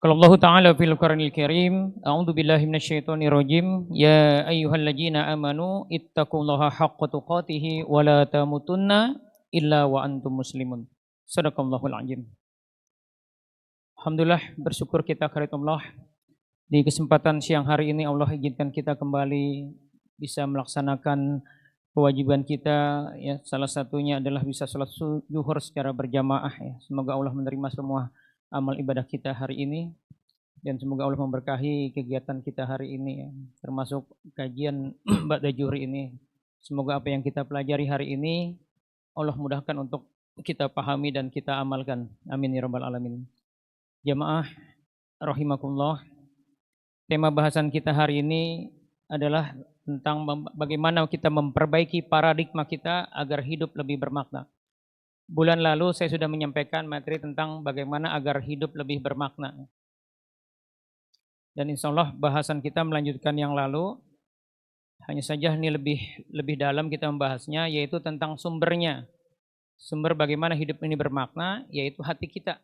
Qala Allah Ta'ala fil Qur'anil Karim, A'udzu billahi minasyaitonir rajim. Ya ayyuhalladzina amanu ittaqullaha haqqa tuqatih wa la tamutunna illa wa antum muslimun. Shadaqallahul azim. Alhamdulillah, bersyukur kita kepada Allah. Di kesempatan siang hari ini Allah izinkan kita kembali bisa melaksanakan kewajiban kita, ya, salah satunya adalah bisa salat zuhur secara berjamaah, ya. Semoga Allah menerima semua amal ibadah kita hari ini dan semoga Allah memberkahi kegiatan kita hari ini, ya, termasuk kajian ba'da zuhur ini. Semoga apa yang kita pelajari hari ini Allah mudahkan untuk kita pahami dan kita amalkan. Amin ya rabbal alamin. Jamaah rahimakumullah. Tema bahasan kita hari ini adalah tentang bagaimana kita memperbaiki paradigma kita agar hidup lebih bermakna. Bulan lalu saya sudah menyampaikan materi tentang bagaimana agar hidup lebih bermakna. Dan insya Allah bahasan kita melanjutkan yang lalu. Hanya saja ini lebih dalam kita membahasnya, yaitu tentang sumbernya. Sumber bagaimana hidup ini bermakna, yaitu hati kita.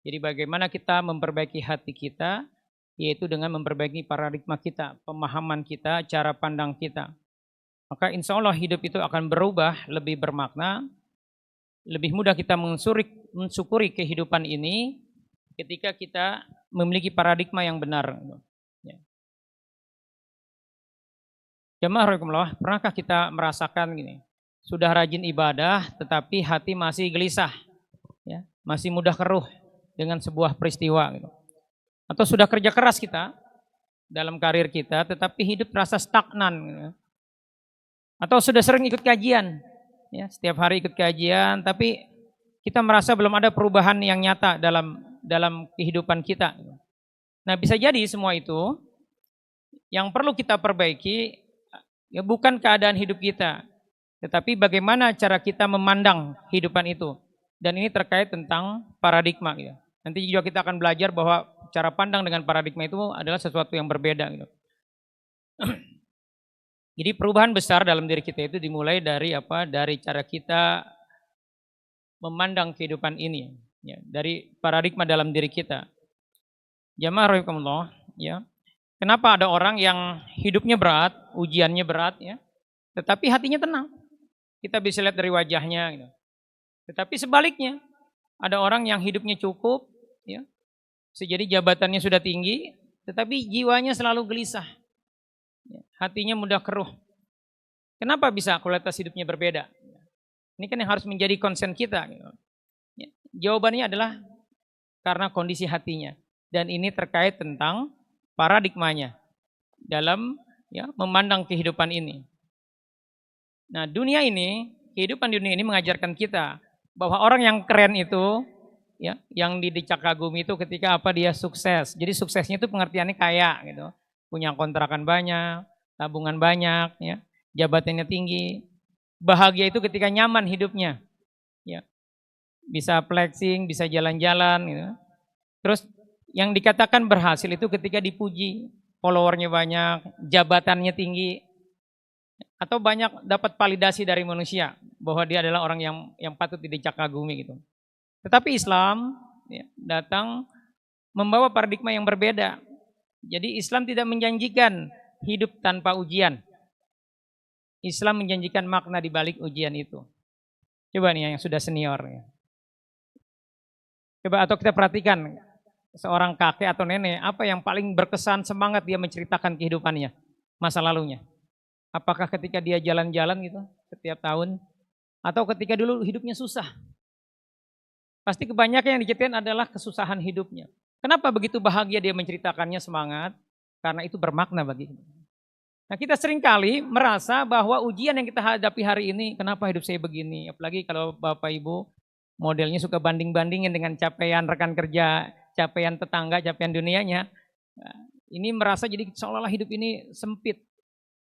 Jadi bagaimana kita memperbaiki hati kita, yaitu dengan memperbaiki paradigma kita, pemahaman kita, cara pandang kita. Maka insya Allah hidup itu akan berubah, lebih bermakna, lebih mudah kita mensyukuri kehidupan ini ketika kita memiliki paradigma yang benar. Jamaah rahimakumullah, pernahkah kita merasakan gini, sudah rajin ibadah tetapi hati masih gelisah, ya, masih mudah keruh dengan sebuah peristiwa, gitu. Atau sudah kerja keras kita dalam karir kita tetapi hidup terasa stagnan, gitu. Atau sudah sering ikut kajian, ya, setiap hari ikut kajian tapi kita merasa belum ada perubahan yang nyata dalam kehidupan kita. Nah, bisa jadi semua itu yang perlu kita perbaiki, ya, bukan keadaan hidup kita, tetapi bagaimana cara kita memandang kehidupan itu. Dan ini terkait tentang paradigma, gitu. Nanti juga kita akan belajar bahwa cara pandang dengan paradigma itu adalah sesuatu yang berbeda, gitu. Jadi perubahan besar dalam diri kita itu dimulai dari apa? Dari cara kita memandang kehidupan ini, ya, dari paradigma dalam diri kita. Jamaah rahimakumullah, ya. Kenapa ada orang yang hidupnya berat, ujiannya berat, ya, tetapi hatinya tenang? Kita bisa lihat dari wajahnya, gitu. Tetapi sebaliknya, ada orang yang hidupnya cukup, ya, sejadi jabatannya sudah tinggi, tetapi jiwanya selalu gelisah, ya, hatinya mudah keruh. Kenapa bisa kualitas hidupnya berbeda? Ini kan yang harus menjadi concern kita, gitu. Ya, jawabannya adalah karena kondisi hatinya, dan ini terkait tentang paradigmanya dalam, ya, memandang kehidupan ini. Nah, kehidupan dunia ini mengajarkan kita bahwa orang yang keren itu, ya, yang didecak kagumi itu ketika apa? Dia sukses. Jadi suksesnya itu pengertiannya kaya, gitu. Punya kontrakan banyak, tabungan banyak, ya, jabatannya tinggi. Bahagia itu ketika nyaman hidupnya, ya. Bisa flexing, bisa jalan-jalan, gitu. Terus yang dikatakan berhasil itu ketika dipuji, followernya banyak, jabatannya tinggi, atau banyak dapat validasi dari manusia bahwa dia adalah orang yang patut didecak kagumi, gitu. Tetapi Islam, ya, datang membawa paradigma yang berbeda. Jadi Islam tidak menjanjikan hidup tanpa ujian. Islam menjanjikan makna di balik ujian itu. Coba nih yang sudah senior, ya. Coba atau kita perhatikan seorang kakek atau nenek, apa yang paling berkesan semangat dia menceritakan kehidupannya, masa lalunya. Apakah ketika dia jalan-jalan gitu setiap tahun, atau ketika dulu hidupnya susah? Pasti kebanyakan yang diceritain adalah kesusahan hidupnya. Kenapa begitu bahagia dia menceritakannya semangat? Karena itu bermakna bagi kita. Nah, kita seringkali merasa bahwa ujian yang kita hadapi hari ini, kenapa hidup saya begini? Apalagi kalau Bapak Ibu modelnya suka banding-bandingin dengan capaian rekan kerja, capaian tetangga, capaian dunianya. Nah, ini merasa jadi seolah-olah hidup ini sempit.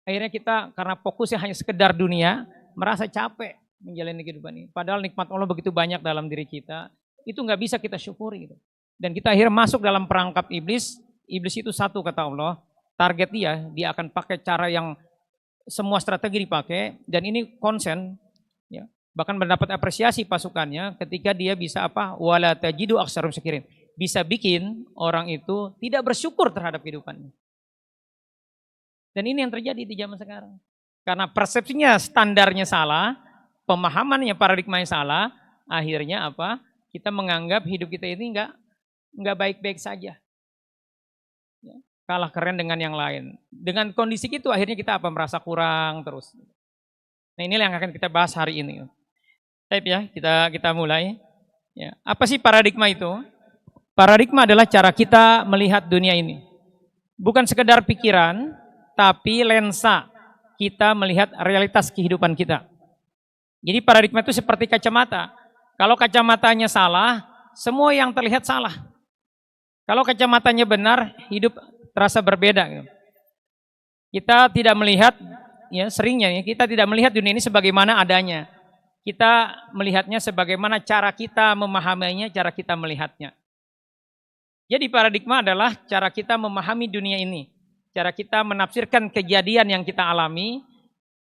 Akhirnya kita karena fokusnya hanya sekedar dunia, merasa capek menjalani kehidupan ini. Padahal nikmat Allah begitu banyak dalam diri kita, itu nggak bisa kita syukuri, gitu. Dan kita akhirnya masuk dalam perangkap iblis. Iblis itu satu kata Allah, target dia akan pakai cara yang semua strategi dipakai, dan ini konsen, ya, bahkan mendapat apresiasi pasukannya ketika dia bisa apa? Wala tajidu aktsarum syakirin. bisa bikin orang itu tidak bersyukur terhadap kehidupannya. Dan ini yang terjadi di zaman sekarang. Karena persepsinya, standarnya salah, pemahamannya, paradigmanya salah, akhirnya apa? Kita menganggap hidup kita ini enggak baik-baik saja. Ya, kalah keren dengan yang lain. Dengan kondisi itu akhirnya kita apa? Merasa kurang terus. Nah, inilah yang akan kita bahas hari ini. Baik ya, kita mulai. Ya, apa sih paradigma itu? Paradigma adalah cara kita melihat dunia ini. Bukan sekedar pikiran, tapi lensa kita melihat realitas kehidupan kita. Jadi paradigma itu seperti kacamata. Kalau kacamatanya salah, semua yang terlihat salah. Kalau kacamatanya benar, hidup terasa berbeda. Kita tidak melihat, ya seringnya kita tidak melihat dunia ini sebagaimana adanya. Kita melihatnya sebagaimana cara kita memahaminya, cara kita melihatnya. Jadi paradigma adalah cara kita memahami dunia ini. Cara kita menafsirkan kejadian yang kita alami,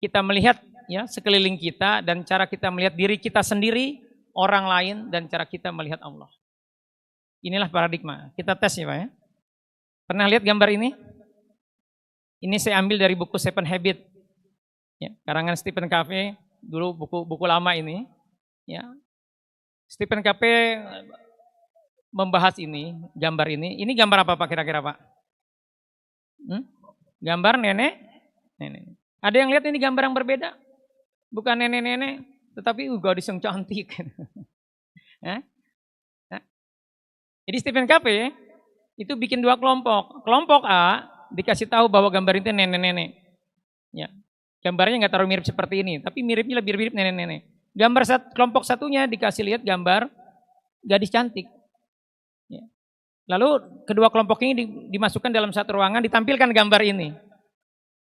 kita melihat ya sekeliling kita, dan cara kita melihat diri kita sendiri, orang lain, dan cara kita melihat Allah. Inilah paradigma. Kita tes ya Pak ya. Pernah lihat gambar ini? Ini saya ambil dari buku Seven Habits. Ya, karangan Stephen Covey. Dulu buku lama ini, ya. Stephen Covey membahas ini, gambar ini. Ini gambar apa Pak kira-kira Pak? Gambar nenek. Ada yang lihat ini gambar yang berbeda? Bukan nenek-nenek, tetapi gadis yang cantik. Jadi Stephen Covey itu bikin dua kelompok. Kelompok A dikasih tahu bahwa gambar itu nenek-nenek. Ya. Gambarnya nggak terlalu mirip seperti ini, tapi miripnya lebih mirip nenek-nenek. Kelompok satunya dikasih lihat gambar gadis cantik. Ya. Lalu kedua kelompok ini dimasukkan dalam satu ruangan, ditampilkan gambar ini.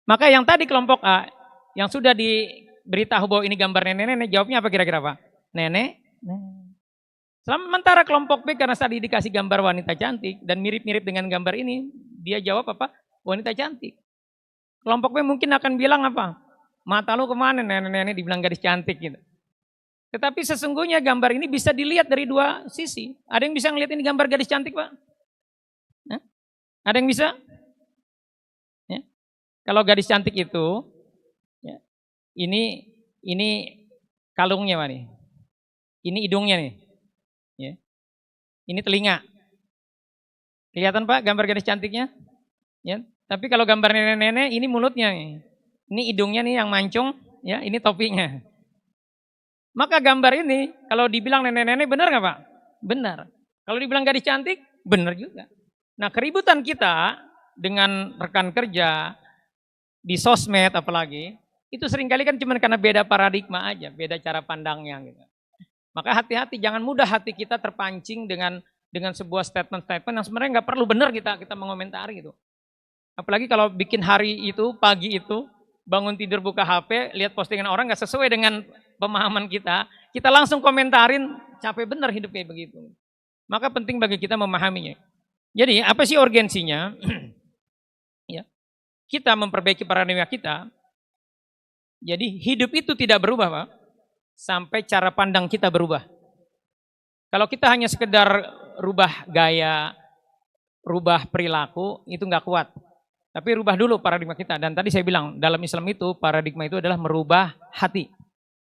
Maka yang tadi kelompok A, yang sudah diberitahu bahwa ini gambar nenek-nenek, jawabnya apa kira-kira Pak? Nenek. Sementara kelompok B karena tadi dikasih gambar wanita cantik dan mirip-mirip dengan gambar ini, dia jawab apa? Wanita cantik. Kelompok B mungkin akan bilang apa? Mata lu kemana nenek-nenek dibilang gadis cantik gitu. Tetapi sesungguhnya gambar ini bisa dilihat dari dua sisi. Ada yang bisa ngelihat ini gambar gadis cantik Pak? Ada yang bisa? Ya. Kalau gadis cantik itu, ya, ini kalungnya Pak nih. Ini hidungnya nih. Ya. Ini telinga. Kelihatan Pak gambar gadis cantiknya? Ya. Tapi kalau gambar nenek-nenek ini mulutnya nih. Ini hidungnya nih yang mancung, ya, ini topinya. Maka gambar ini kalau dibilang nenek-nenek benar nggak Pak? Benar. Kalau dibilang gadis cantik, benar juga. Nah, keributan kita dengan rekan kerja di sosmed apalagi, itu seringkali kan cuma karena beda paradigma aja, beda cara pandangnya gitu. Maka hati-hati, jangan mudah hati kita terpancing dengan sebuah statement-statement yang sebenarnya nggak perlu benar kita mengomentari gitu. Apalagi kalau bikin hari itu, pagi itu, bangun tidur buka HP, lihat postingan orang nggak sesuai dengan pemahaman kita langsung komentarin, capek benar hidup kayak begitu. Maka penting bagi kita memahaminya. Jadi apa sih urgensinya? Ya, kita memperbaiki paradigma kita. Jadi hidup itu tidak berubah Pak, sampai cara pandang kita berubah. Kalau kita hanya sekedar rubah gaya, rubah perilaku, itu nggak kuat. Tapi rubah dulu paradigma kita. Dan tadi saya bilang, dalam Islam itu, paradigma itu adalah merubah hati.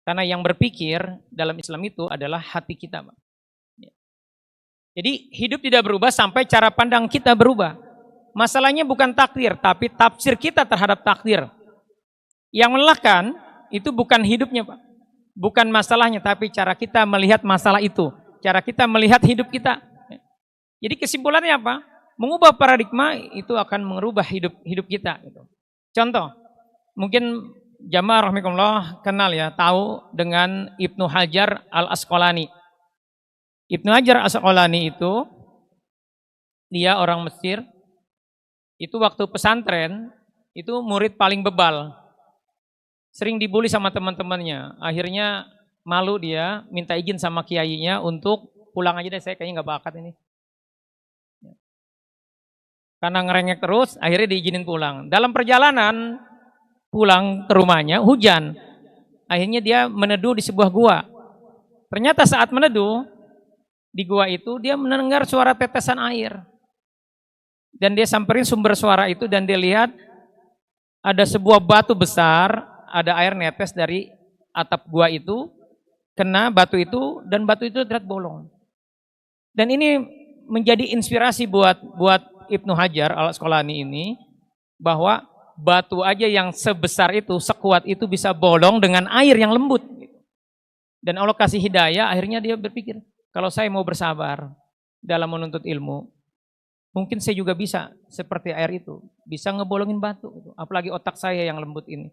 Karena yang berpikir dalam Islam itu adalah hati kita. Jadi hidup tidak berubah sampai cara pandang kita berubah. Masalahnya bukan takdir, tapi tafsir kita terhadap takdir. Yang melelahkan, itu bukan hidupnya Pak. Bukan masalahnya, tapi cara kita melihat masalah itu. Cara kita melihat hidup kita. Jadi kesimpulannya apa? Mengubah paradigma itu akan merubah hidup kita. Contoh, mungkin jamaah rahimakumullah kenal ya, tahu dengan Ibnu Hajar al-Asqalani. Ibnu Hajar al-Asqalani itu, dia orang Mesir, itu waktu pesantren, itu murid paling bebal. Sering dibully sama teman-temannya. Akhirnya malu dia, minta izin sama kiainya untuk pulang aja deh, saya kayaknya nggak bakat ini. Karena ngerengek terus, akhirnya diizinin pulang. Dalam perjalanan pulang ke rumahnya, hujan. Akhirnya dia meneduh di sebuah gua. Ternyata saat meneduh, Di gua itu dia mendengar suara tetesan air. Dan dia samperin sumber suara itu dan dia lihat ada sebuah batu besar, ada air netes dari atap gua itu, kena batu itu dan batu itu terlihat bolong. Dan ini menjadi inspirasi buat Ibnu Hajar al-Asqalani ini, bahwa batu aja yang sebesar itu, sekuat itu bisa bolong dengan air yang lembut. Dan Allah kasih hidayah, akhirnya dia berpikir, kalau saya mau bersabar dalam menuntut ilmu, mungkin saya juga bisa seperti air itu, bisa ngebolongin batu, apalagi otak saya yang lembut ini.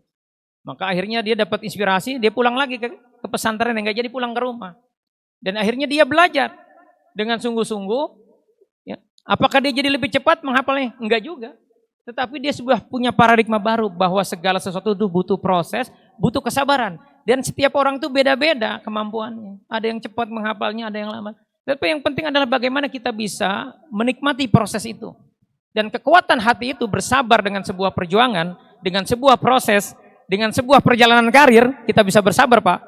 Maka akhirnya dia dapat inspirasi, dia pulang lagi ke pesantren, enggak jadi pulang ke rumah. Dan akhirnya dia belajar dengan sungguh-sungguh. Ya. Apakah dia jadi lebih cepat menghafalnya? Enggak juga. Tetapi dia sudah punya paradigma baru bahwa segala sesuatu itu butuh proses, butuh kesabaran. Dan setiap orang itu beda-beda kemampuannya. Ada yang cepat menghafalnya, ada yang lama. Tapi yang penting adalah bagaimana kita bisa menikmati proses itu. Dan kekuatan hati itu bersabar dengan sebuah perjuangan, dengan sebuah proses, dengan sebuah perjalanan karir, kita bisa bersabar, Pak.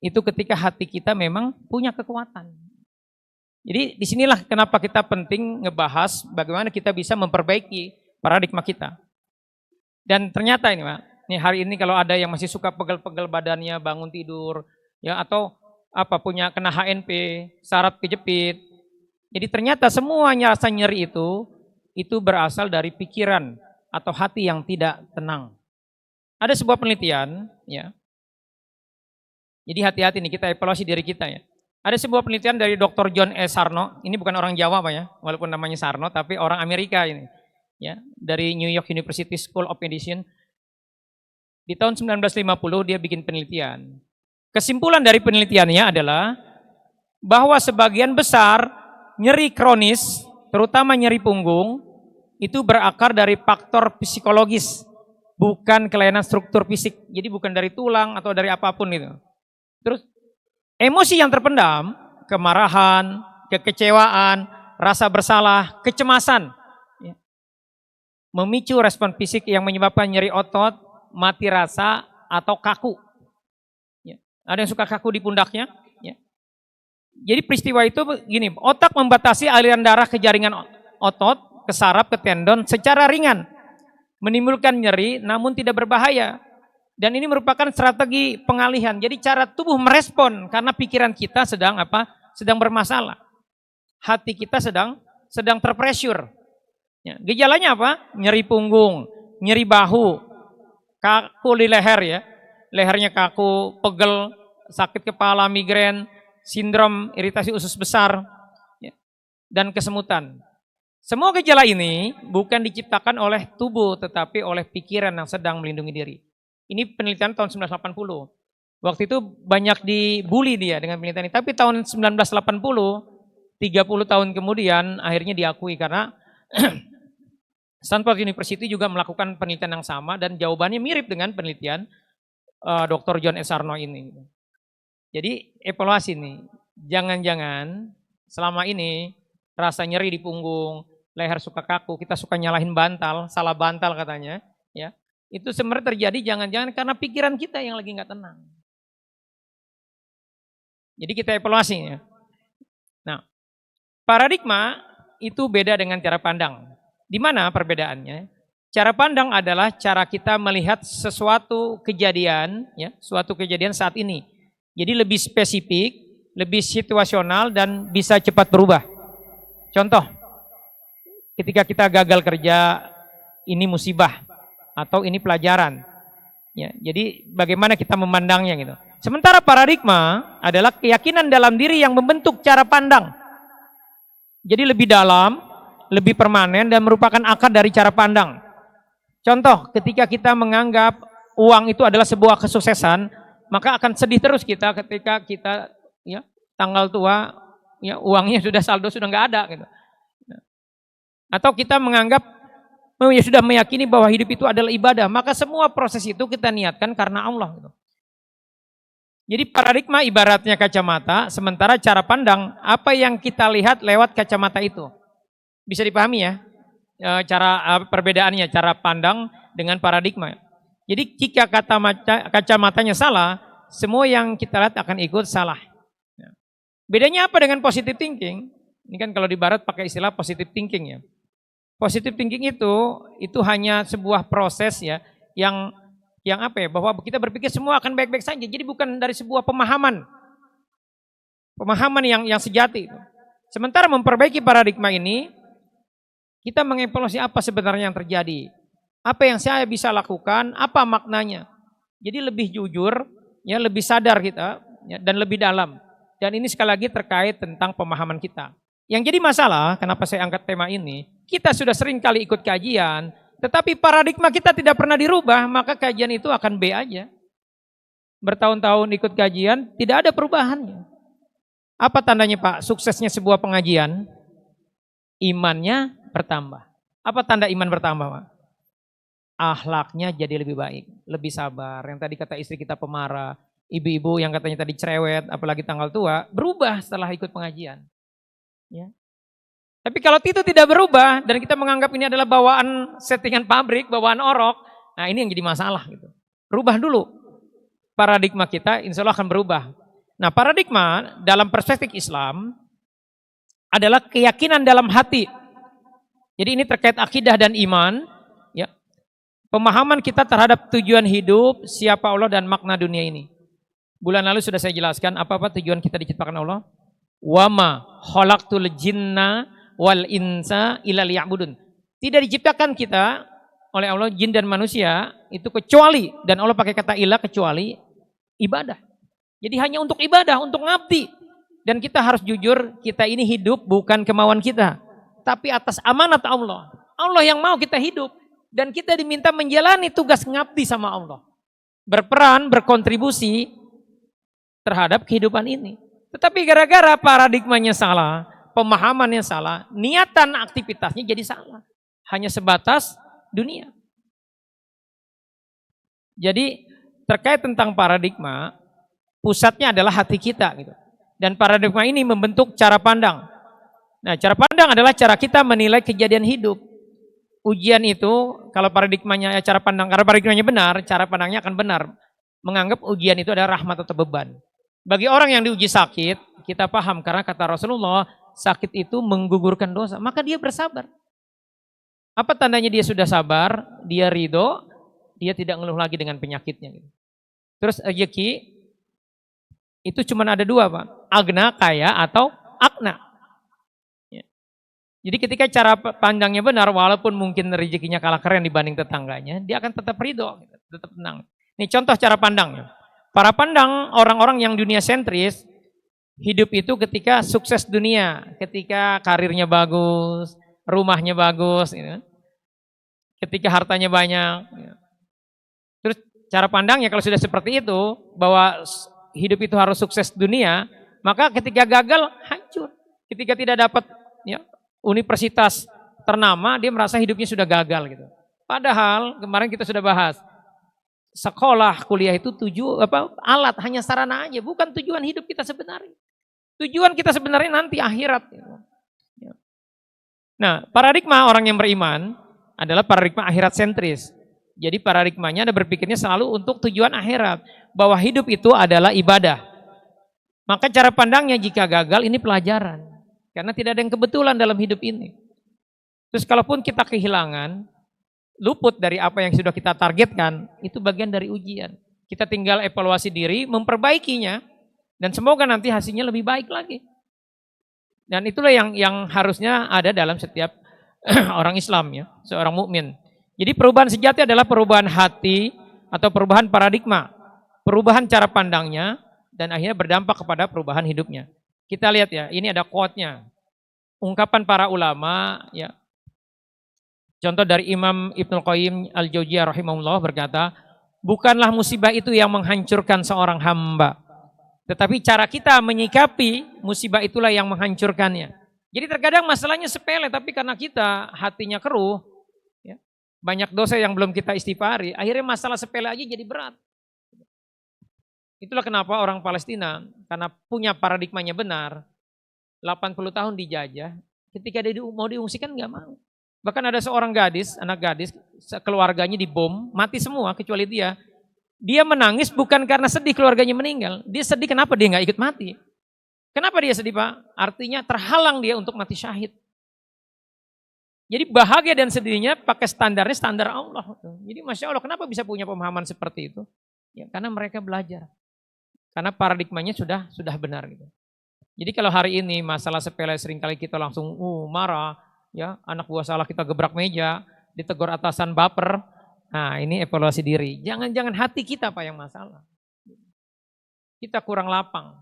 Itu ketika hati kita memang punya kekuatan. Jadi disinilah kenapa kita penting ngebahas bagaimana kita bisa memperbaiki paradigma kita. Dan ternyata ini, Pak, nih hari ini kalau ada yang masih suka pegel-pegel badannya bangun tidur, ya atau apa punya kena HNP, saraf kejepit. Jadi ternyata semuanya rasa nyeri itu berasal dari pikiran atau hati yang tidak tenang. Ada sebuah penelitian, ya. Jadi hati-hati nih, kita evaluasi diri kita ya. Ada sebuah penelitian dari Dr. John E. Sarno, ini bukan orang Jawa Pak ya, walaupun namanya Sarno, tapi orang Amerika ini. Ya, dari New York University School of Medicine. Di tahun 1950 dia bikin penelitian. Kesimpulan dari penelitiannya adalah bahwa sebagian besar nyeri kronis, terutama nyeri punggung, itu berakar dari faktor psikologis, bukan kelainan struktur fisik. Jadi bukan dari tulang atau dari apapun itu. Terus emosi yang terpendam, kemarahan, kekecewaan, rasa bersalah, kecemasan, ya, memicu respon fisik yang menyebabkan nyeri otot, mati rasa, atau kaku. Ya. Ada yang suka kaku di pundaknya? Ya. Jadi peristiwa itu begini, otak membatasi aliran darah ke jaringan otot, ke saraf, ke tendon secara ringan, menimbulkan nyeri namun tidak berbahaya. Dan ini merupakan strategi pengalihan. Jadi cara tubuh merespon karena pikiran kita sedang apa? Sedang bermasalah. Hati kita sedang terpressure. Ya, gejalanya apa? Nyeri punggung, nyeri bahu, kaku di leher ya. Lehernya kaku, pegel, sakit kepala, migrain, sindrom iritasi usus besar, ya, dan kesemutan. Semua gejala ini bukan diciptakan oleh tubuh tetapi oleh pikiran yang sedang melindungi diri. Ini penelitian tahun 1980. Waktu itu banyak dibully dia dengan penelitian ini. Tapi tahun 1980, 30 tahun kemudian akhirnya diakui karena Stanford University juga melakukan penelitian yang sama dan jawabannya mirip dengan penelitian Dr. John S. Sarno ini. Jadi evaluasi nih, jangan-jangan selama ini rasa nyeri di punggung, leher suka kaku, kita suka nyalahin bantal, salah bantal katanya, ya. Itu sebenarnya terjadi jangan-jangan karena pikiran kita yang lagi nggak tenang. Jadi kita evaluasi ya. Nah, paradigma itu beda dengan cara pandang. Di mana perbedaannya? Cara pandang adalah cara kita melihat sesuatu kejadian, ya, suatu kejadian saat ini. Jadi lebih spesifik, lebih situasional dan bisa cepat berubah. Contoh, ketika kita gagal kerja, ini musibah. Atau ini pelajaran. Ya, jadi bagaimana kita memandangnya gitu. Sementara paradigma adalah keyakinan dalam diri yang membentuk cara pandang. Jadi lebih dalam, lebih permanen dan merupakan akar dari cara pandang. Contoh, ketika kita menganggap uang itu adalah sebuah kesuksesan, maka akan sedih terus kita ketika kita ya tanggal tua, ya uangnya sudah saldo sudah nggak ada gitu. Atau kita menganggap ya sudah meyakini bahwa hidup itu adalah ibadah, maka semua proses itu kita niatkan karena Allah. Jadi paradigma ibaratnya kacamata, sementara cara pandang apa yang kita lihat lewat kacamata itu. Bisa dipahami ya, cara perbedaannya, cara pandang dengan paradigma. Jadi jika kacamatanya salah, semua yang kita lihat akan ikut salah. Bedanya apa dengan positive thinking? Ini kan kalau di barat pakai istilah positive thinking ya. Positive thinking itu hanya sebuah proses ya yang apa ya, bahwa kita berpikir semua akan baik-baik saja. Jadi bukan dari sebuah pemahaman yang sejati. Sementara memperbaiki paradigma ini, kita mengevaluasi apa sebenarnya yang terjadi. Apa yang saya bisa lakukan, apa maknanya. Jadi lebih jujur, ya lebih sadar kita ya, dan lebih dalam. Dan ini sekali lagi terkait tentang pemahaman kita. Yang jadi masalah, kenapa saya angkat tema ini, kita sudah sering kali ikut kajian, tetapi paradigma kita tidak pernah dirubah, maka kajian itu akan B aja. Bertahun-tahun ikut kajian, tidak ada perubahannya. Apa tandanya Pak, suksesnya sebuah pengajian? Imannya bertambah. Apa tanda iman bertambah Pak? Akhlaknya jadi lebih baik, lebih sabar. Yang tadi kata istri kita pemarah, ibu-ibu yang katanya tadi cerewet, apalagi tanggal tua, berubah setelah ikut pengajian. Ya. Tapi kalau itu tidak berubah dan kita menganggap ini adalah bawaan settingan pabrik, bawaan orok, nah ini yang jadi masalah gitu. Rubah dulu paradigma kita, insya Allah akan berubah. Nah paradigma dalam perspektif Islam adalah keyakinan dalam hati. Jadi ini terkait akidah dan iman, ya. Pemahaman kita terhadap tujuan hidup, siapa Allah dan makna dunia ini. Bulan lalu sudah saya jelaskan apa tujuan kita diciptakan Allah. Wama khalaqtul jinna wal insa illa liya'budun. Tidak diciptakan kita oleh Allah jin dan manusia itu kecuali, dan Allah pakai kata ilah, kecuali ibadah. Jadi hanya untuk ibadah, untuk ngabdi. Dan kita harus jujur, kita ini hidup bukan kemauan kita, tapi atas amanat Allah. Allah yang mau kita hidup dan kita diminta menjalani tugas ngabdi sama Allah. Berperan, berkontribusi terhadap kehidupan ini. Tetapi gara-gara paradigmanya salah, pemahamannya salah, niatan aktivitasnya jadi salah. Hanya sebatas dunia. Jadi terkait tentang paradigma, pusatnya adalah hati kita gitu. Dan paradigma ini membentuk cara pandang. Nah, cara pandang adalah cara kita menilai kejadian hidup. Ujian itu kalau paradigmanya cara pandang, karena paradigmanya benar, cara pandangnya akan benar. Menganggap ujian itu adalah rahmat atau beban. Bagi orang yang diuji sakit, kita paham karena kata Rasulullah, sakit itu menggugurkan dosa, maka dia bersabar. Apa tandanya dia sudah sabar? Dia ridho, dia tidak ngeluh lagi dengan penyakitnya. Terus rezeki itu cuma ada dua Pak, agna, kaya atau akna. Ya. Jadi ketika cara pandangnya benar, walaupun mungkin rezekinya kalah keren dibanding tetangganya, dia akan tetap ridho, tetap tenang. Ini contoh cara pandangnya. Para pandang orang-orang yang dunia sentris, hidup itu ketika sukses dunia, ketika karirnya bagus, rumahnya bagus, gitu. Ketika hartanya banyak. Terus cara pandangnya kalau sudah seperti itu, bahwa hidup itu harus sukses dunia, maka ketika gagal, hancur. Ketika tidak dapat ya, universitas ternama, dia merasa hidupnya sudah gagal gitu. Padahal kemarin kita sudah bahas, sekolah, kuliah itu alat, hanya sarana aja, bukan tujuan hidup kita sebenarnya. Tujuan kita sebenarnya nanti akhirat. Nah, paradigma orang yang beriman adalah paradigma akhirat sentris. Jadi paradigmanya ada berpikirnya selalu untuk tujuan akhirat, bahwa hidup itu adalah ibadah. Maka cara pandangnya jika gagal ini pelajaran, karena tidak ada yang kebetulan dalam hidup ini. Terus kalaupun kita kehilangan, luput dari apa yang sudah kita targetkan, itu bagian dari ujian. Kita tinggal evaluasi diri, memperbaikinya, dan semoga nanti hasilnya lebih baik lagi. Dan itulah yang harusnya ada dalam setiap orang Islam ya, seorang mukmin. Jadi perubahan sejati adalah perubahan hati atau perubahan paradigma, perubahan cara pandangnya, dan akhirnya berdampak kepada perubahan hidupnya. Kita lihat ya, ini ada quote-nya. Ungkapan para ulama ya. Contoh dari Imam Ibnu Qayyim Al-Jauziyah rahimahullah berkata, bukanlah musibah itu yang menghancurkan seorang hamba, tetapi cara kita menyikapi musibah itulah yang menghancurkannya. Jadi terkadang masalahnya sepele, tapi karena kita hatinya keruh, ya, banyak dosa yang belum kita istighfari, akhirnya masalah sepele aja jadi berat. Itulah kenapa orang Palestina, karena punya paradigmanya benar, 80 tahun dijajah, ketika dia mau diungsikan nggak mau. Bahkan ada seorang gadis, anak gadis, keluarganya dibom, mati semua kecuali dia. Dia menangis bukan karena sedih keluarganya meninggal. Dia sedih kenapa dia nggak ikut mati. Kenapa dia sedih Pak? Artinya terhalang dia untuk mati syahid. Jadi bahagia dan sedihnya pakai standarnya standar Allah. Jadi Masya Allah, kenapa bisa punya pemahaman seperti itu? Ya, karena mereka belajar. Karena paradigmanya sudah benar gitu. Jadi kalau hari ini masalah sepele seringkali kita langsung marah, ya anak buah salah kita gebrak meja, ditegur atasan baper. Nah ini evaluasi diri. Jangan-jangan hati kita Pak yang masalah. Kita kurang lapang.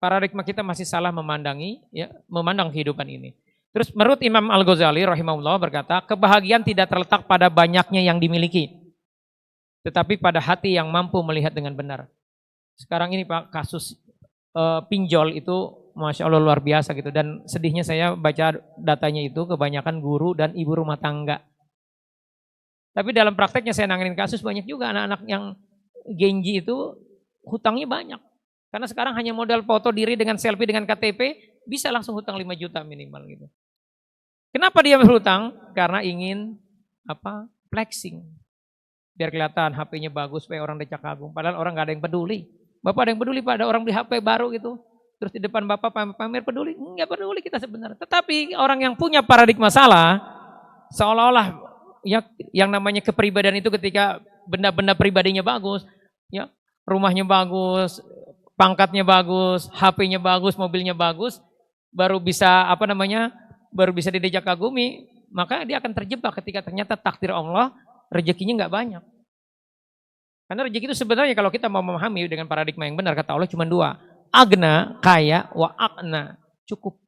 Paradigma kita masih salah memandang kehidupan ini. Terus menurut Imam Al-Ghazali rahimahullah berkata, kebahagiaan tidak terletak pada banyaknya yang dimiliki, tetapi pada hati yang mampu melihat dengan benar. Sekarang ini Pak, kasus pinjol itu Masya Allah luar biasa gitu. Dan sedihnya saya baca datanya itu kebanyakan guru dan ibu rumah tangga. Tapi dalam prakteknya saya nanganin kasus banyak juga anak-anak yang genji itu hutangnya banyak. Karena sekarang hanya modal foto diri dengan selfie dengan KTP, bisa langsung hutang 5 juta minimal gitu. Kenapa dia berhutang? Karena ingin flexing. Biar kelihatan HP-nya bagus, supaya orang decak kagum. Padahal orang gak ada yang peduli. Bapak ada yang peduli Pak, ada orang beli HP baru gitu. Terus di depan Bapak pamer peduli. Enggak peduli kita sebenarnya. Tetapi orang yang punya paradigma salah, seolah-olah ya yang namanya kepribadian itu ketika benda-benda pribadinya bagus, ya rumahnya bagus, pangkatnya bagus, HP-nya bagus, mobilnya bagus, baru bisa baru bisa didejak kagumi, maka dia akan terjebak ketika ternyata takdir Allah rezekinya nggak banyak. Karena rezeki itu sebenarnya kalau kita mau memahami dengan paradigma yang benar kata Allah cuma 2, agna, kaya, wa akna, cukup.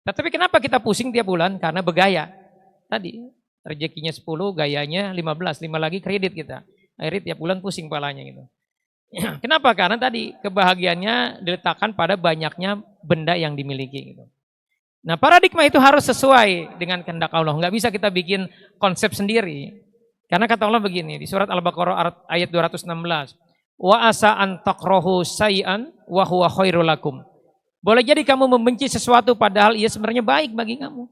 Tapi kenapa kita pusing tiap bulan? Karena bergaya. Tadi rezekinya 10, gayanya 15, 5 lagi kredit kita. Akhirnya tiap bulan pusing kepalanya gitu. Kenapa? Karena tadi kebahagiaannya diletakkan pada banyaknya benda yang dimiliki gitu. Nah paradigma itu harus sesuai dengan kehendak Allah. Nggak bisa kita bikin konsep sendiri. Karena kata Allah begini di surat Al-Baqarah ayat 216. Wa asa an takrahu say'an wa huwa khairul lakum. Boleh jadi kamu membenci sesuatu padahal ia sebenarnya baik bagi kamu.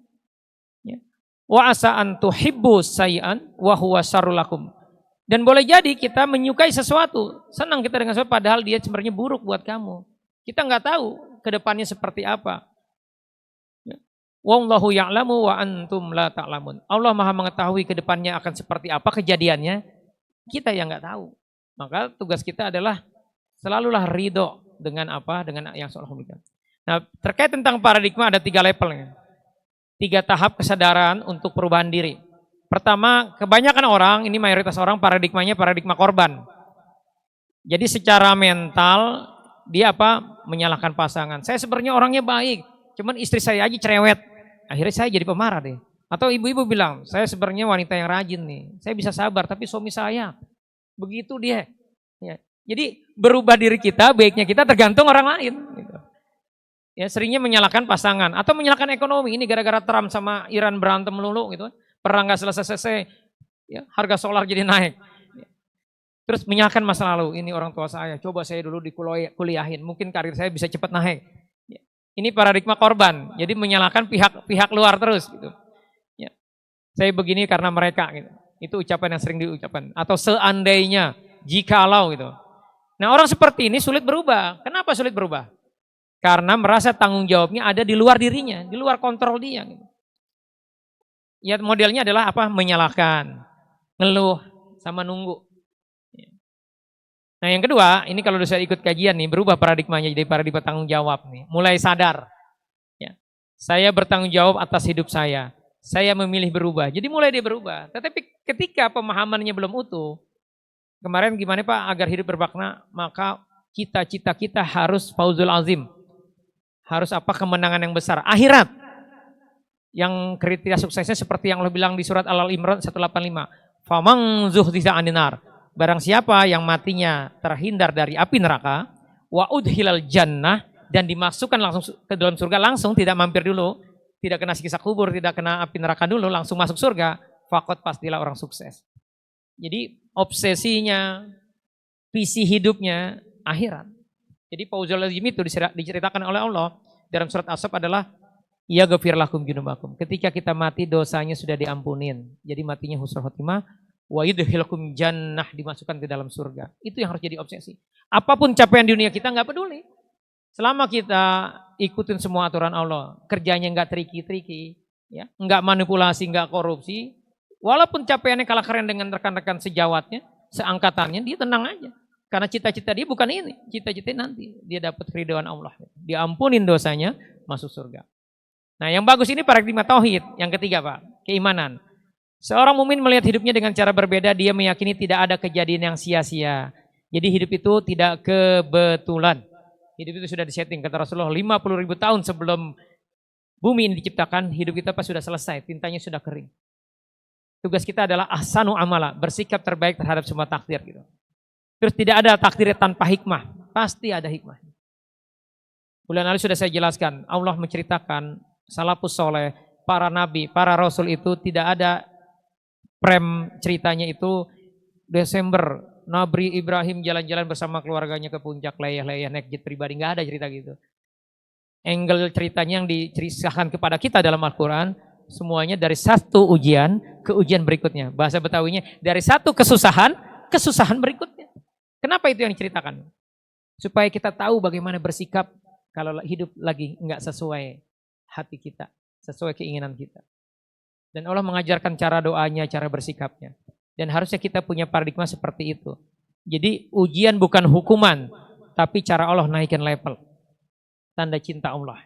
Ya. Wa asa an tuhibbu say'an wa huwa syarrul lakum. Dan boleh jadi kita menyukai sesuatu, senang kita dengan sesuatu padahal dia sebenarnya buruk buat kamu. Kita nggak tahu ke depannya seperti apa. Wallahu ya'lamu wa antum la ta'lamun. Allah Maha mengetahui ke depannya akan seperti apa kejadiannya. Kita yang nggak tahu. Maka tugas kita adalah selalulah ridho dengan apa? Dengan yang Allah berikan. Nah, terkait tentang paradigma ada 3 levelnya. 3 tahap kesadaran untuk perubahan diri. Pertama, kebanyakan orang, ini mayoritas orang paradigmanya paradigma korban. Jadi secara mental dia menyalahkan pasangan. Saya sebenarnya orangnya baik, cuman istri saya aja cerewet. Akhirnya saya jadi pemarah deh. Atau ibu-ibu bilang, saya sebenarnya wanita yang rajin nih. Saya bisa sabar, tapi suami saya begitu dia. Ya. Jadi berubah diri kita, baiknya kita tergantung orang lain. Gitu. Ya, seringnya menyalahkan pasangan atau menyalahkan ekonomi. Ini gara-gara Trump sama Iran berantem melulu gitu. Perang nggak selesai-selesai, ya, harga solar jadi naik. Terus menyalahkan masa lalu, ini orang tua saya, coba saya dulu dikuliahin, mungkin karir saya bisa cepat naik. Ya. Ini paradigma korban, jadi menyalahkan pihak luar terus. Gitu. Ya. Saya begini karena mereka, gitu. Itu ucapan yang sering diucapkan. Atau seandainya, jikalau gitu. Nah orang seperti ini sulit berubah. Kenapa sulit berubah? Karena merasa tanggung jawabnya ada di luar dirinya, di luar kontrol dia. Gitu. Ya modelnya adalah menyalahkan, ngeluh, sama nunggu. Nah yang kedua, ini kalau saya ikut kajian nih, berubah paradigmanya jadi paradigma tanggung jawab nih. Mulai sadar, ya, saya bertanggung jawab atas hidup saya memilih berubah. Jadi mulai dia berubah. Tetapi ketika pemahamannya belum utuh, kemarin gimana Pak agar hidup bermakna, maka cita-cita kita harus fauzul azim. Harus kemenangan yang besar, akhirat. Yang kriteria suksesnya seperti yang Allah bilang di surat Al-Imran 185. Famang zuhziza aninar. Barang siapa yang matinya terhindar dari api neraka, wa udhilal jannah, dan dimasukkan langsung ke dalam surga, langsung tidak mampir dulu, tidak kena siksa kubur, tidak kena api neraka dulu, langsung masuk surga, faqad pastilah orang sukses. Jadi obsesinya, visi hidupnya akhirat. Jadi fauzul azim itu diceritakan oleh Allah dalam surat As-Saff adalah ya ghafir lakum junubakum. Ketika kita mati dosanya sudah diampunin. Jadi matinya husnul khotimah. Wa yudkhilukum jannah, dimasukkan ke dalam surga. Itu yang harus jadi obsesi. Apapun capaian dunia kita nggak peduli. Selama kita ikutin semua aturan Allah, kerjanya nggak triki-triki, ya, nggak manipulasi, nggak korupsi, walaupun capaiannya kalah keren dengan rekan-rekan sejawatnya, seangkatannya, dia tenang aja. Karena cita-cita dia bukan ini, cita-cita nanti dia dapat keridhaan Allah, diampunin dosanya, masuk surga. Nah, yang bagus ini paradigma tauhid. Yang ketiga, Pak, keimanan. Seorang mukmin melihat hidupnya dengan cara berbeda, dia meyakini tidak ada kejadian yang sia-sia. Jadi hidup itu tidak kebetulan. Hidup itu sudah disetting, kata Rasulullah, 50.000 tahun sebelum bumi ini diciptakan, hidup kita pas sudah selesai, tintanya sudah kering. Tugas kita adalah ahsanu amala, bersikap terbaik terhadap semua takdir gitu. Terus tidak ada takdir tanpa hikmah, pasti ada hikmah. Bulan lalu sudah saya jelaskan, Allah menceritakan salafus soleh, para nabi, para rasul itu tidak ada ceritanya itu Desember, Nabi Ibrahim jalan-jalan bersama keluarganya ke puncak leyah-leyah naik jet pribadi, nggak ada cerita gitu. Angle ceritanya yang diceritakan kepada kita dalam Al-Quran, semuanya dari satu ujian ke ujian berikutnya. Bahasa Betawinya, dari satu kesusahan berikutnya. Kenapa itu yang diceritakan? Supaya kita tahu bagaimana bersikap kalau hidup lagi nggak sesuai hati kita, sesuai keinginan kita. Dan Allah mengajarkan cara doanya, cara bersikapnya. Dan harusnya kita punya paradigma seperti itu. Jadi ujian bukan hukuman, tapi cara Allah naikkan level. Tanda cinta Allah.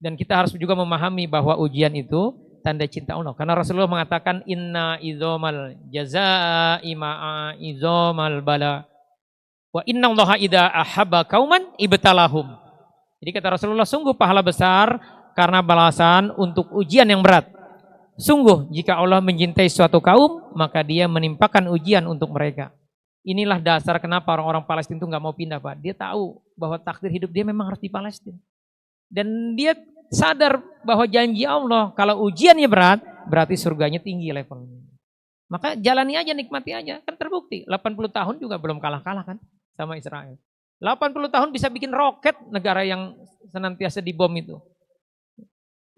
Dan kita harus juga memahami bahwa ujian itu tanda cinta Allah. Karena Rasulullah mengatakan, inna idzomal jazaa'i ma'a idzomal bala. Wa inna allaha idha ahabba kauman ibtalahum. Jadi kata Rasulullah, sungguh pahala besar karena balasan untuk ujian yang berat. Sungguh jika Allah mencintai suatu kaum, maka dia menimpakan ujian untuk mereka. Inilah dasar kenapa orang-orang Palestina itu nggak mau pindah, Pak. Dia tahu bahwa takdir hidup dia memang harus di Palestina. Dan dia sadar bahwa janji Allah, kalau ujiannya berat, berarti surganya tinggi levelnya. Maka jalani aja, nikmati aja. Kan terbukti, 80 tahun juga belum kalah-kalah kan sama Israel. 80 tahun bisa bikin roket negara yang senantiasa dibom itu.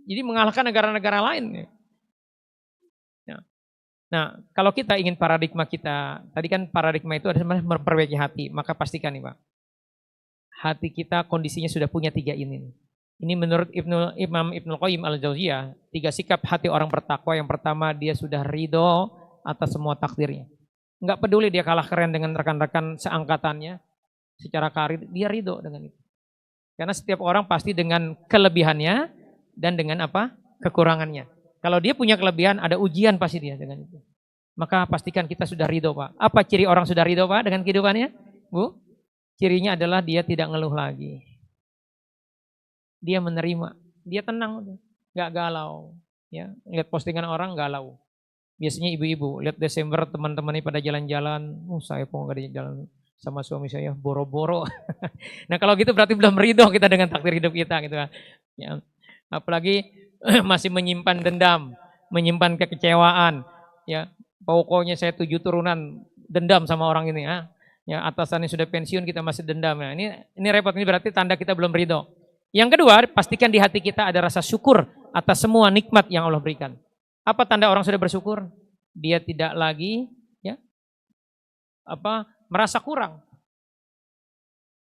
Jadi mengalahkan negara-negara lain. Nah, kalau kita ingin paradigma kita, tadi kan paradigma itu adalah memperbaiki hati, maka pastikan nih Pak, hati kita kondisinya sudah punya 3 ini. Ini menurut Imam Ibnu Qayyim Al-Jauziyah, 3 sikap hati orang bertakwa. Yang pertama, dia sudah ridho atas semua takdirnya. Enggak peduli dia kalah keren dengan rekan-rekan seangkatannya, secara karir, dia ridho dengan itu. Karena setiap orang pasti dengan kelebihannya dan dengan apa? Kekurangannya. Kalau dia punya kelebihan, ada ujian pasti dia dengan itu. Maka pastikan kita sudah ridho, Pak. Apa ciri orang sudah ridho, Pak, dengan kehidupannya? Bu? Cirinya adalah dia tidak ngeluh lagi. Dia menerima, dia tenang, nggak galau. Ya, lihat postingan orang galau. Biasanya ibu-ibu, lihat Desember teman-temannya pada jalan-jalan, saya mau nggak jalan sama suami saya, boro-boro. Nah kalau gitu berarti belum ridho kita dengan takdir hidup kita, gitu kan. Ya. Apalagi masih menyimpan dendam, menyimpan kekecewaan. Ya, pokoknya saya 7 turunan dendam sama orang ini. Ya, atasannya sudah pensiun kita masih dendam. Nah, ini repot, ini berarti tanda kita belum ridho. Yang kedua, pastikan di hati kita ada rasa syukur atas semua nikmat yang Allah berikan. Apa tanda orang sudah bersyukur? Dia tidak lagi merasa kurang.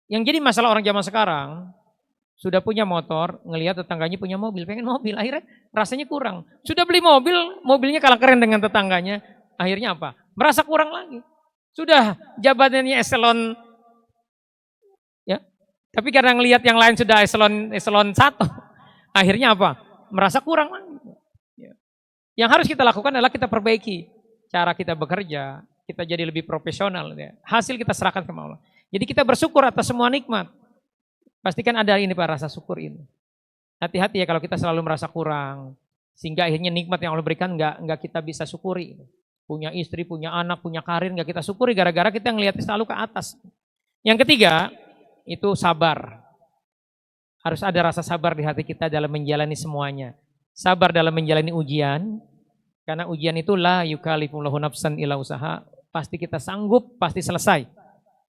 Yang jadi masalah orang zaman sekarang, sudah punya motor, ngelihat tetangganya punya mobil, pengen mobil, akhirnya rasanya kurang. Sudah beli mobil, mobilnya kalah keren dengan tetangganya, akhirnya apa? Merasa kurang lagi. Sudah jabatannya eselon, ya, tapi karena ngelihat yang lain sudah eselon 1, akhirnya apa? Merasa kurang lagi. Yang harus kita lakukan adalah kita perbaiki cara kita bekerja, kita jadi lebih profesional. Ya. Hasil kita serahkan ke Allah. Jadi kita bersyukur atas semua nikmat. Pastikan ada ini Pak, rasa syukur ini. Hati-hati ya kalau kita selalu merasa kurang, sehingga akhirnya nikmat yang Allah berikan nggak kita bisa syukuri. Punya istri, punya anak, punya karir nggak kita syukuri gara-gara kita ngelihat selalu ke atas. Yang ketiga itu sabar. Harus ada rasa sabar di hati kita dalam menjalani semuanya. Sabar dalam menjalani ujian, karena ujian itu la yukallifullahu nafsan illa usaha, pasti kita sanggup, pasti selesai.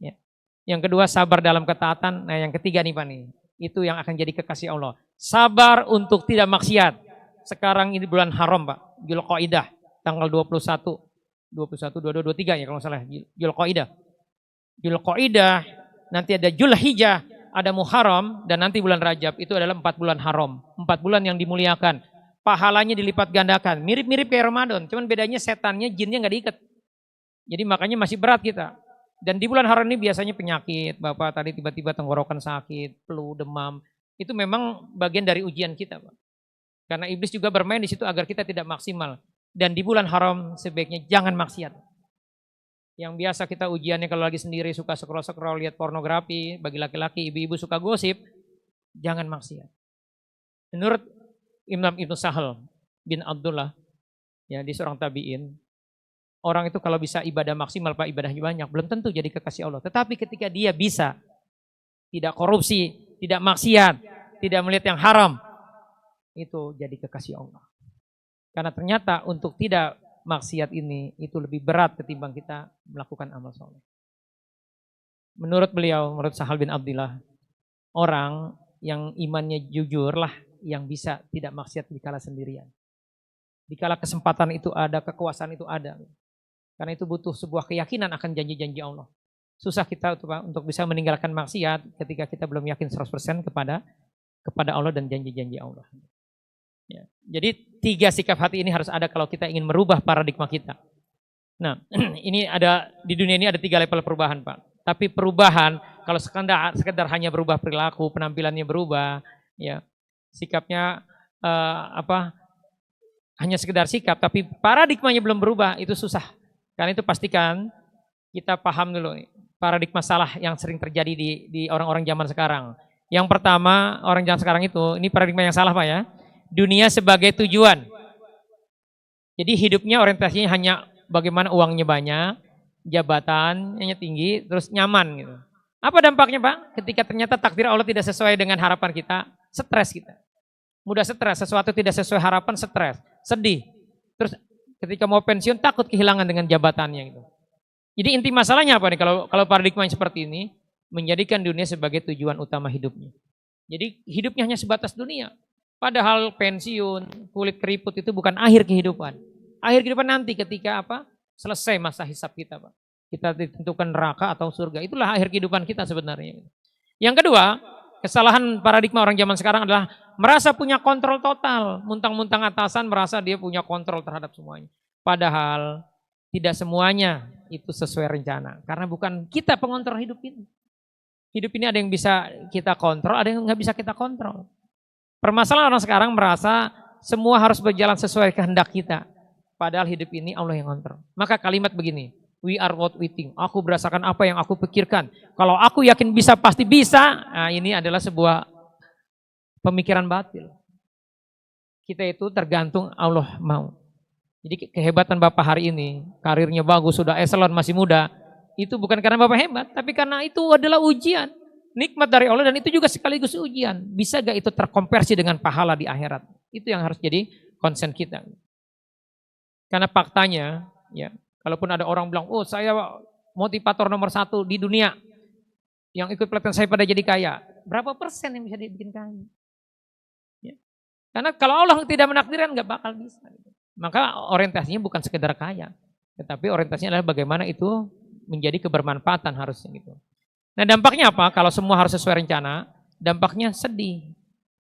Ya. Yang kedua sabar dalam ketaatan, nah yang ketiga nih Pak nih, itu yang akan jadi kekasih Allah. Sabar untuk tidak maksiat. Sekarang ini bulan haram Pak, Dzulqa'dah, tanggal 21, 22, 23 ya kalau salah, Dzulqa'dah. Dzulqa'dah, nanti ada Dzulhijjah, ada Muharram dan nanti bulan Rajab itu adalah 4 bulan haram, 4 bulan yang dimuliakan. Pahalanya dilipat gandakan, mirip-mirip kayak Ramadan, cuman bedanya setannya, jinnya nggak diikat. Jadi makanya masih berat kita. Dan di bulan haram ini biasanya penyakit, Bapak tadi tiba-tiba tenggorokan sakit, flu, demam, itu memang bagian dari ujian kita, Pak. Karena iblis juga bermain di situ agar kita tidak maksimal. Dan di bulan haram sebaiknya jangan maksiat. Yang biasa kita ujiannya kalau lagi sendiri suka scroll-scroll, lihat pornografi, bagi laki-laki, ibu-ibu suka gosip, jangan maksiat. Menurut Imam Ibnu Sahal bin Abdullah, ya di seorang tabi'in, orang itu kalau bisa ibadah maksimal, Pak, ibadahnya banyak, belum tentu jadi kekasih Allah. Tetapi ketika dia bisa tidak korupsi, tidak maksiat, tidak melihat yang haram, itu jadi kekasih Allah. Karena ternyata untuk tidak maksiat ini itu lebih berat ketimbang kita melakukan amal soleh. Menurut beliau, menurut Sahal bin Abdullah, orang yang imannya jujur lah yang bisa tidak maksiat dikala sendirian. Dikala kesempatan itu ada, kekuasaan itu ada. Karena itu butuh sebuah keyakinan akan janji-janji Allah. Susah kita untuk bisa meninggalkan maksiat ketika kita belum yakin 100% kepada Allah dan janji-janji Allah. Ya. Jadi 3 sikap hati ini harus ada kalau kita ingin merubah paradigma kita. Nah, ini ada di dunia ini ada 3 level perubahan, Pak. Tapi perubahan kalau sekedar hanya berubah perilaku, penampilannya berubah, ya sikapnya hanya sekedar sikap, tapi paradigmanya belum berubah, itu susah. Karena itu pastikan kita paham dulu paradigma salah yang sering terjadi di orang-orang zaman sekarang. Yang pertama, orang zaman sekarang itu, ini paradigma yang salah, Pak, ya. Dunia sebagai tujuan. Jadi hidupnya orientasinya hanya bagaimana uangnya banyak, jabatannya tinggi, terus nyaman gitu. Apa dampaknya, Pak? Ketika ternyata takdir Allah tidak sesuai dengan harapan kita, stres kita. Mudah stres, sesuatu tidak sesuai harapan, stres, sedih. Terus ketika mau pensiun takut kehilangan dengan jabatannya gitu. Jadi inti masalahnya apa nih kalau paradigma yang seperti ini menjadikan dunia sebagai tujuan utama hidupnya. Jadi hidupnya hanya sebatas dunia. Padahal pensiun, kulit keriput itu bukan akhir kehidupan. Akhir kehidupan nanti ketika selesai masa hisab kita, Pak. Kita ditentukan neraka atau surga. Itulah akhir kehidupan kita sebenarnya. Yang kedua, kesalahan paradigma orang zaman sekarang adalah merasa punya kontrol total. Muntang-muntang atasan merasa dia punya kontrol terhadap semuanya. Padahal tidak semuanya itu sesuai rencana. Karena bukan kita pengontrol hidup ini. Hidup ini ada yang bisa kita kontrol, ada yang nggak bisa kita kontrol. Permasalahan orang sekarang merasa semua harus berjalan sesuai kehendak kita. Padahal hidup ini Allah yang kontrol. Maka kalimat begini, we are what we think. Aku berdasarkan apa yang aku pikirkan. Kalau aku yakin bisa, pasti bisa. Nah, ini adalah sebuah pemikiran batil. Kita itu tergantung Allah mau. Jadi kehebatan Bapak hari ini, karirnya bagus, sudah eselon, masih muda. Itu bukan karena Bapak hebat, tapi karena itu adalah ujian. Nikmat dari Allah dan itu juga sekaligus ujian. Bisa gak itu terkonversi dengan pahala di akhirat? Itu yang harus jadi concern kita. Karena faktanya, ya, kalaupun ada orang bilang, oh saya motivator nomor 1 di dunia, yang ikut pelatihan saya pada jadi kaya. Berapa persen yang bisa dibikin kaya? Ya. Karena kalau Allah tidak menakdirkan gak bakal bisa. Maka orientasinya bukan sekedar kaya, tetapi orientasinya adalah bagaimana itu menjadi kebermanfaatan harusnya gitu. Nah dampaknya apa? Kalau semua harus sesuai rencana, dampaknya sedih.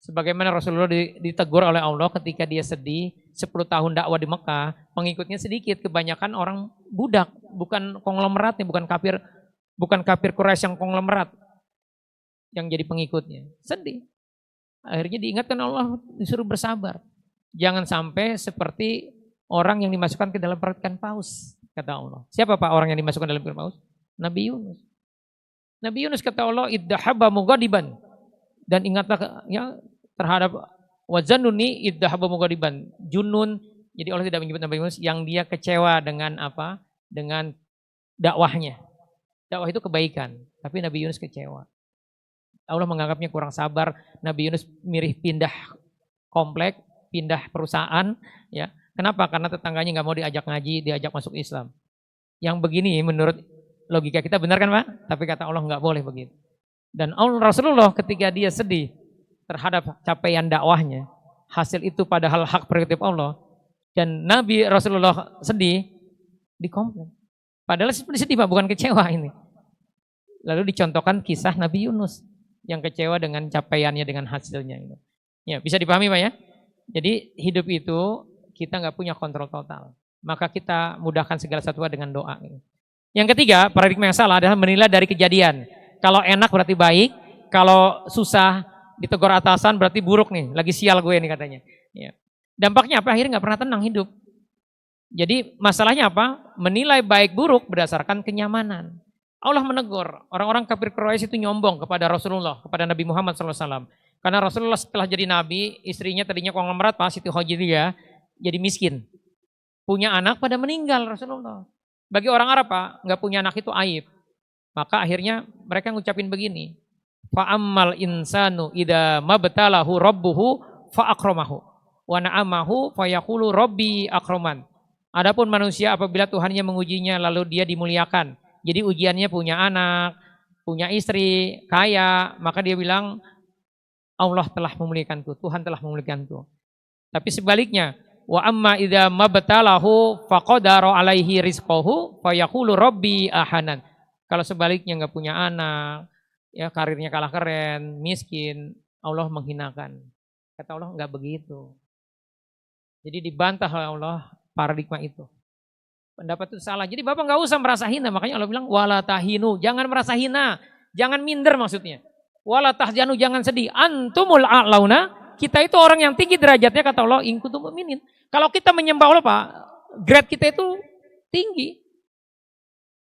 Sebagaimana Rasulullah ditegur oleh Allah ketika dia sedih, 10 tahun dakwah di Mekah, pengikutnya sedikit, kebanyakan orang budak, bukan konglomeratnya, bukan kafir Quraisy yang konglomerat yang jadi pengikutnya. Sedih. Akhirnya diingatkan Allah, disuruh bersabar. Jangan sampai seperti orang yang dimasukkan ke dalam perutkan paus, kata Allah. Siapa Pak orang yang dimasukkan dalam perutkan paus? Nabi Yunus. Nabi Yunus kata Allah, iddahaba mughadiban. Dan ingatlah ya terhadap wazanuni iddahaba mughadiban. Junun, jadi Allah tidak menyebut Nabi Yunus yang dia kecewa dengan apa? Dengan dakwahnya. Dakwah itu kebaikan, tapi Nabi Yunus kecewa. Allah menganggapnya kurang sabar. Nabi Yunus mirip pindah komplek, pindah perusahaan, ya. Kenapa? Karena tetangganya nggak mau diajak ngaji, diajak masuk Islam. Yang begini menurut logika kita benar kan Pak? Tapi kata Allah nggak boleh begitu. Dan Rasulullah ketika dia sedih terhadap capaian dakwahnya, hasil itu padahal hak prerogatif Allah, dan Nabi Rasulullah sedih, dikomplain. Padahal sedih Pak, bukan kecewa ini. Lalu dicontohkan kisah Nabi Yunus. yang kecewa dengan capaiannya, dengan hasilnya. Gitu. Ya, bisa dipahami Pak ya? Jadi hidup itu kita nggak punya kontrol total. Maka kita mudahkan segala sesuatu dengan doa. Gitu. Yang ketiga, paradigma yang salah adalah menilai dari kejadian. Kalau enak berarti baik, kalau susah ditegur atasan berarti buruk nih, lagi sial gue nih katanya. Ya. Dampaknya apa? Akhirnya nggak pernah tenang hidup. Jadi masalahnya apa? Menilai baik buruk berdasarkan kenyamanan. Allah menegur orang-orang kafir Quraisy itu nyombong kepada Rasulullah, kepada Nabi Muhammad SAW. Karena Rasulullah setelah jadi nabi, istrinya tadinya konglomerat, Pak Siti Khadijah, jadi miskin. Punya anak pada meninggal Rasulullah. Bagi orang Arab Pak, nggak punya anak itu aib. Maka akhirnya mereka ngucapin begini. Fa'ammal insanu idza mabtalahu rabbuhu fa'akramahu wa na'amahu fayaqulu rabbi akraman. Adapun manusia apabila Tuhannya mengujinya lalu dia dimuliakan. Jadi ujiannya punya anak, punya istri, kaya, maka dia bilang Allah telah memuliakanku, Tuhan telah memuliakanku. Tapi sebaliknya, wa amma idza mabtalahu faqadara alaihi rizqahu fayaqulu rabbi ahanan. Kalau sebaliknya enggak punya anak, ya karirnya kalah keren, miskin, Allah menghinakan. Kata Allah enggak begitu. Jadi dibantah oleh Allah paradigma itu. Pendapat itu salah. Jadi Bapak enggak usah merasa hina, makanya Allah bilang wala tahinu, jangan merasa hina, jangan minder maksudnya. Wala tahzanu, jangan sedih. Antumul a'launa, kita itu orang yang tinggi derajatnya kata Allah in kuntum mu'minin. Kalau kita menyembah Allah Pak, grade kita itu tinggi.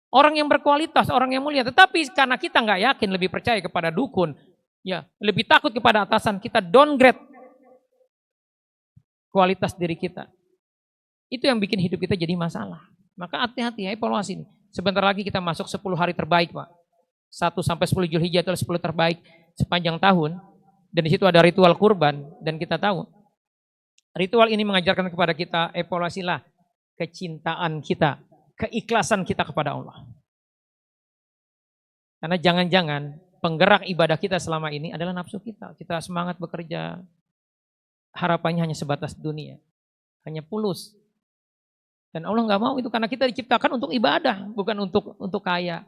Orang yang berkualitas, orang yang mulia. Tetapi karena kita nggak yakin, lebih percaya kepada dukun, ya, lebih takut kepada atasan, kita downgrade kualitas diri kita. Itu yang bikin hidup kita jadi masalah. Maka hati-hati, evaluasi nih. Sebentar lagi kita masuk 10 hari terbaik, Pak. 1 sampai 10 Zulhijjah itu 10 terbaik sepanjang tahun. Dan di situ ada ritual kurban dan kita tahu ritual ini mengajarkan kepada kita evaluasilah kecintaan kita, keikhlasan kita kepada Allah. Karena jangan-jangan penggerak ibadah kita selama ini adalah nafsu kita. Kita semangat bekerja, harapannya hanya sebatas dunia, hanya pulus. Dan Allah nggak mau itu karena kita diciptakan untuk ibadah, bukan untuk kaya.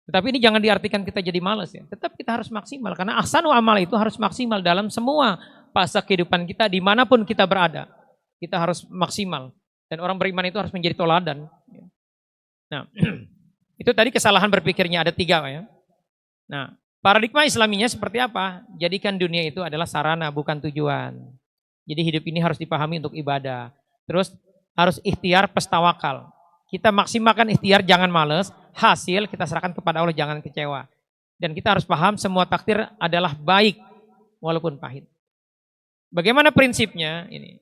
Tetapi ini jangan diartikan kita jadi malas ya. Tetap kita harus maksimal karena ahsanu amal itu harus maksimal dalam semua fase kehidupan kita dimanapun kita berada. Kita harus maksimal dan orang beriman itu harus menjadi teladan. Nah, itu tadi kesalahan berpikirnya ada 3 ya. Nah, paradigma Islaminya seperti apa? Jadikan dunia itu adalah sarana bukan tujuan. Jadi hidup ini harus dipahami untuk ibadah. Terus harus ikhtiar pestawakal. Kita maksimalkan ikhtiar, jangan males. Hasil kita serahkan kepada Allah, jangan kecewa. Dan kita harus paham semua takdir adalah baik walaupun pahit. Bagaimana prinsipnya ini?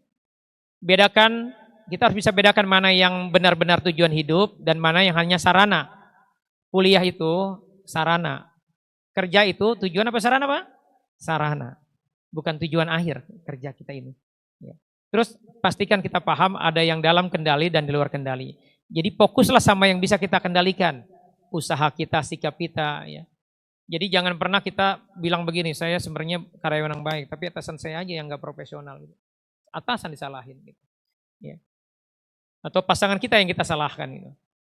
Bedakan, kita harus bisa bedakan mana yang benar-benar tujuan hidup dan mana yang hanya sarana. Kuliah itu sarana. Kerja itu tujuan apa sarana Pak? Sarana. Bukan tujuan akhir kerja kita ini. Ya. Terus pastikan kita paham ada yang dalam kendali dan di luar kendali. Jadi fokuslah sama yang bisa kita kendalikan. Usaha kita, sikap kita. Ya. Jadi jangan pernah kita bilang begini, saya sebenarnya karyawan yang baik, tapi atasan saya aja yang gak profesional. Gitu. Atasan disalahin. Gitu. Ya. Atau pasangan kita yang kita salahkan. Gitu.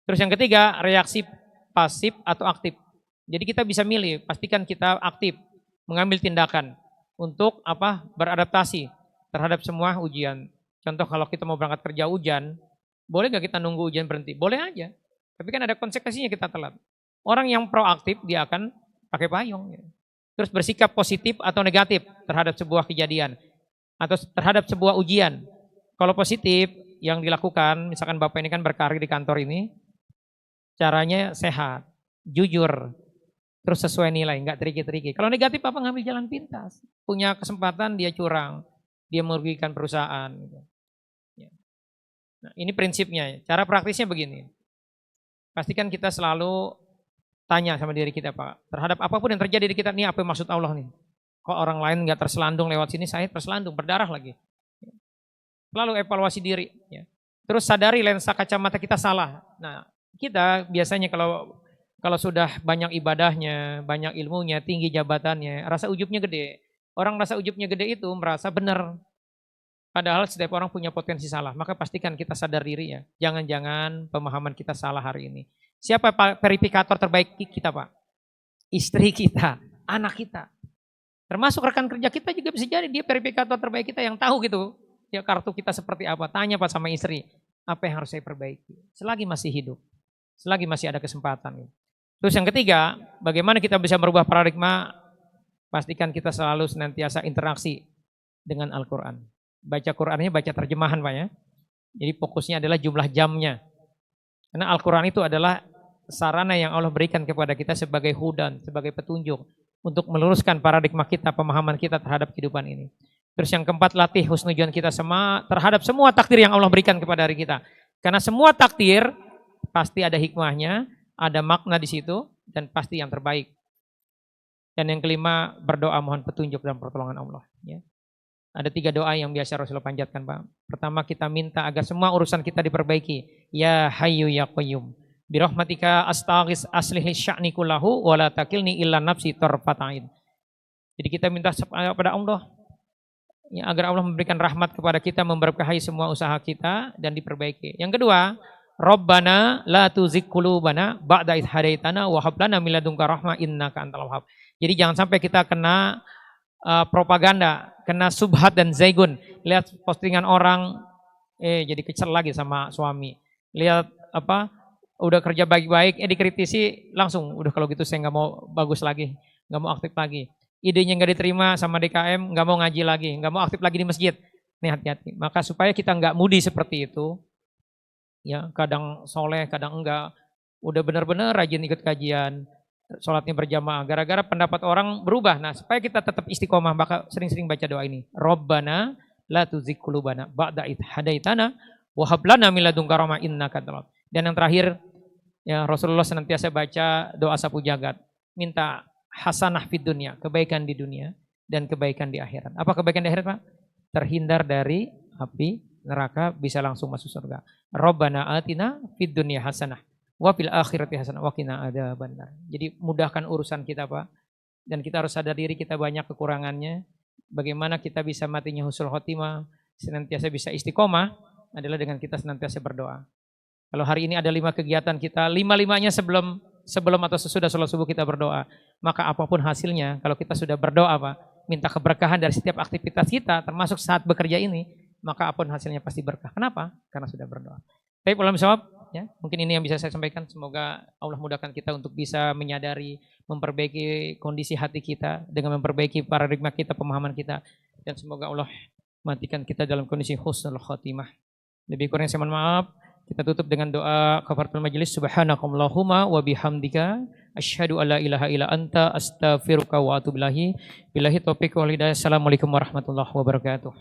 Terus yang ketiga, reaksi pasif atau aktif. Jadi kita bisa milih, pastikan kita aktif, mengambil tindakan untuk beradaptasi terhadap semua ujian. Contoh kalau kita mau berangkat kerja hujan, boleh gak kita nunggu ujian berhenti? Boleh aja. Tapi kan ada konsekuensinya kita telat. Orang yang proaktif dia akan pakai payung. Terus bersikap positif atau negatif terhadap sebuah kejadian. Atau terhadap sebuah ujian. Kalau positif yang dilakukan, misalkan Bapak ini kan berkarir di kantor ini, caranya sehat, jujur, terus sesuai nilai, nggak triki-triki. Kalau negatif apa ngambil jalan pintas. Punya kesempatan dia curang, dia merugikan perusahaan. Nah, ini prinsipnya. Cara praktisnya begini. Pastikan kita selalu tanya sama diri kita Pak. Terhadap apapun yang terjadi di kita, ini apa maksud Allah nih? Kok orang lain nggak terselandung lewat sini, saya terselandung, berdarah lagi. Selalu evaluasi diri. Ya. Terus sadari lensa kacamata kita salah. Nah, kita biasanya kalau sudah banyak ibadahnya, banyak ilmunya, tinggi jabatannya, rasa ujubnya gede. Orang rasa ujubnya gede itu merasa benar. Padahal setiap orang punya potensi salah. Maka pastikan kita sadar diri ya. Jangan-jangan pemahaman kita salah hari ini. Siapa verifikator terbaik kita Pak? Istri kita. anak kita. Termasuk rekan kerja kita juga bisa jadi dia verifikator terbaik kita yang tahu gitu. Ya kartu kita seperti apa. Tanya Pak sama istri, apa yang harus saya perbaiki. Selagi masih hidup, selagi masih ada kesempatan. Terus yang ketiga, bagaimana kita bisa merubah paradigma, pastikan kita selalu senantiasa interaksi dengan Al-Quran. Baca Qurannya, baca terjemahan Pak ya. Jadi fokusnya adalah jumlah jamnya. Karena Al-Quran itu adalah sarana yang Allah berikan kepada kita sebagai hudan, sebagai petunjuk untuk meluruskan paradigma kita, pemahaman kita terhadap kehidupan ini. Terus yang keempat, latih husnudzon kita terhadap semua takdir yang Allah berikan kepada diri kita. Karena semua takdir pasti ada hikmahnya, ada makna di situ, dan pasti yang terbaik. Dan yang kelima, berdoa mohon petunjuk dan pertolongan Allah. Ya. Ada 3 doa yang biasa Rasulullah panjatkan Pak. Pertama, kita minta agar semua urusan kita diperbaiki. Ya Hayyu Ya Qayyum. Birahmatika astaghis aslihi sya'ni kullahu wa la takilni illa nafsi tarfata'in. Jadi kita minta kepada Allah ya, agar Allah memberikan rahmat kepada kita, memberkahi semua usaha kita dan diperbaiki. Yang kedua, Rabbana la tuzigh qulubana ba'da idh hadaitana wa hab lana min ladunka rahmah innaka antal wahhab. Jadi jangan sampai kita kena propaganda, kena subhat dan zaigun. Lihat postingan orang jadi kesel lagi sama suami. Lihat udah kerja baik-baik, dikritisi langsung, udah kalau gitu saya nggak mau bagus lagi, nggak mau aktif lagi. Idenya nggak diterima sama DKM, nggak mau ngaji lagi, nggak mau aktif lagi di masjid. Nih hati-hati. Maka supaya kita nggak mudi seperti itu, ya kadang soleh, kadang enggak, udah benar-benar rajin ikut kajian, sholatnya berjamaah. Gara-gara pendapat orang berubah. Nah supaya kita tetap istiqomah, maka sering-sering baca doa ini. Rabbana la tuzigh qulubana ba'da idh hadaitana wa hab lana min ladunka rahmah innaka antal wahhab. Dan yang terakhir, ya Rasulullah senantiasa baca doa sapu jagat, minta hasanah fid dunya, kebaikan di dunia dan kebaikan di akhirat. Apa kebaikan di akhirat Pak? Terhindar dari api neraka, bisa langsung masuk surga. Rabbana atina fid dunya hasanah wa fil akhirati hasanah wa qina adzabannar. Jadi mudahkan urusan kita Pak, dan kita harus sadar diri kita banyak kekurangannya. Bagaimana kita bisa matinya husnul khotimah, senantiasa bisa istiqomah adalah dengan kita senantiasa berdoa. Kalau hari ini ada 5 kegiatan kita, 5-5-nya sebelum atau sesudah sholat subuh kita berdoa. Maka apapun hasilnya, kalau kita sudah berdoa Pak, minta keberkahan dari setiap aktivitas kita, termasuk saat bekerja ini, maka apapun hasilnya pasti berkah. Kenapa? Karena sudah berdoa. Baik, ulama jawab, ya, mungkin ini yang bisa saya sampaikan. Semoga Allah mudahkan kita untuk bisa menyadari, memperbaiki kondisi hati kita, dengan memperbaiki paradigma kita, pemahaman kita. Dan semoga Allah matikan kita dalam kondisi husnul khotimah. Lebih kurang saya mohon maaf. Kita tutup dengan doa kafaratul majelis. Subhanakallahumma wa bihamdika asyhadu alla ilaha illa anta astaghfiruka wa atubu ilaik. Billahi taufiq wal hidayah. Assalamualaikum warahmatullahi wabarakatuh.